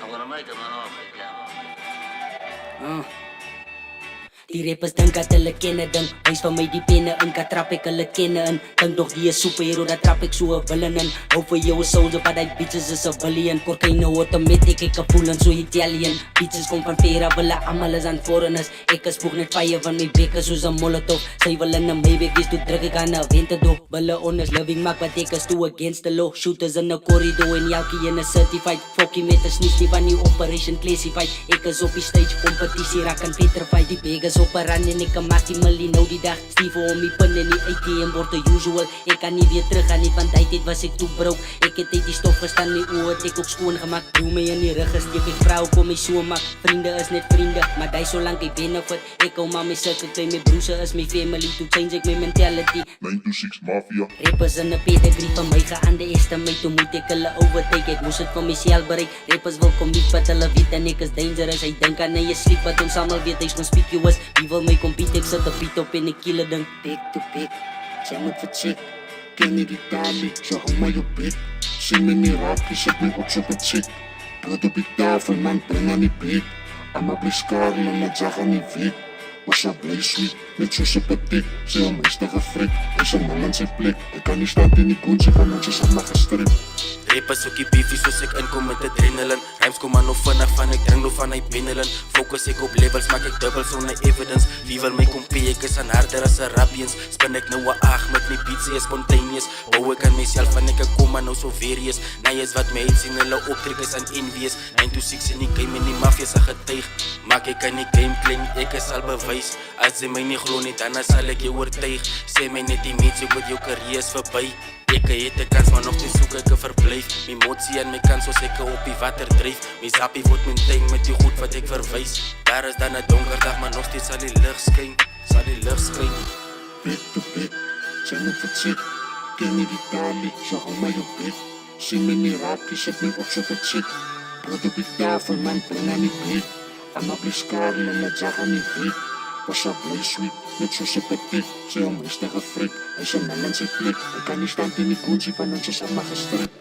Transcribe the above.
I'm gonna make him an offer, yeah. Die rappers dink dat hulle kenne ding. Wys van my die penne in, kan trap ek hulle kenne in. Dink nog die is superhero, dat trap ek so 'n villain in. Hou vir jou 'n soldier, but die bitches is 'n billion. Korkyne automatic, ek gevoel en so Italian. Bitches kom van Vera, hulle almal is aan foreigners. Ek spoeg net fire van my bekke soos 'n molotov. Sy wil in 'n Maybach, wees toe druk ek aan 'n Ventador. Hulle honest living maak wat ek is toe against the law. Shooters in 'n corridor en elke een is certified. Fokkie met 'n sneaky van die operation classified. Ek is op die stage, competitie raak aan petrified. Die beggars op 'n run en ek kan maak die millie nou die dag. Stief om die pin en die ATM word the usual. Ek kan nie weer terug aan nie, van die tyd was ek toe broke. Ek het uit die stof gestaan, my oë het ek ook skoon gemaak. Doe my in die rug gesteek, ek vrou kom my so maak. Vriende is net vriende, maar die solank ek benefit. Ek hou maar my circle, kry my broers is my family. To change ek my mentality. 926 Mafia. Rappers in 'n pedigree van my geunderestimate. Toe moet ek hulle overtake, ek moes dit vir myself bereik. Rappers wil kom meet, wat hulle weet en ek is dangerous. Hy dink aan hy is sleep, wat ons almal weet hy's conspicuous. Wie wil my compete, ek sit 'n beat op en ek kill 'n ding. Pick to pick, sy moet vercheck. Ken nie die tali, sy hou my op bek. Sien my nie raak, die sit my op so'n check. Brood op die tafel, man, bring aan die bek. Amma bly skare en my jag aan die week. Was sy bly sweet, net so sympathiek. Sy hou meeste gefrik, hy is 'n man in sy plek. Hy kan nie staan in die koen, sy gaan ons is allemaal gestrip. Rappers ook die beefie soos ek inkom met adrenaline. Rhymes kom aan nog vinnig van ek drink nog van hy Benelin. Focus ek op levels, maak ek double sonder evidence. Wie wil my compie, ek is aan harder as Arabians. Spin ek nou 'n 8 met my beats, is spontaneous. Bou ek aan myself en ek kom aan nou so various. Nee is wat my hate sien, hulle optrek is aan envious. 926 in die game en die mafia se getuig. Maak ek aan die game klein, ek is al bewys. As jy my nie glo nie, dan sal ek jou oortuig. Sê my net die mense, ek met jou carrière is verby. Ek het 'n kans, maar nog te soek ek 'n verblyf. My motie en my kans soos ek op die water dryf. My zappie word maintain met die goed wat ek verwys. Daar is dan 'n donker dag, maar nog steeds sal die lig skyn. Sal die lig skyn. Pick to pick, sy moet vercheck. Ken nie die tali, sy hou my op bek. Sien my nie raak, die sit my op so'n check. Brood op die tafel, man, bring aan die bek. Amma bly skare en my jag aan die week. Was sy bly sweet, net so sympathiek. Sy hou meeste gefrik, hy is 'n man in sy plek. Hy kan nie staan in die koen, sy van ons is allemaal gestrip.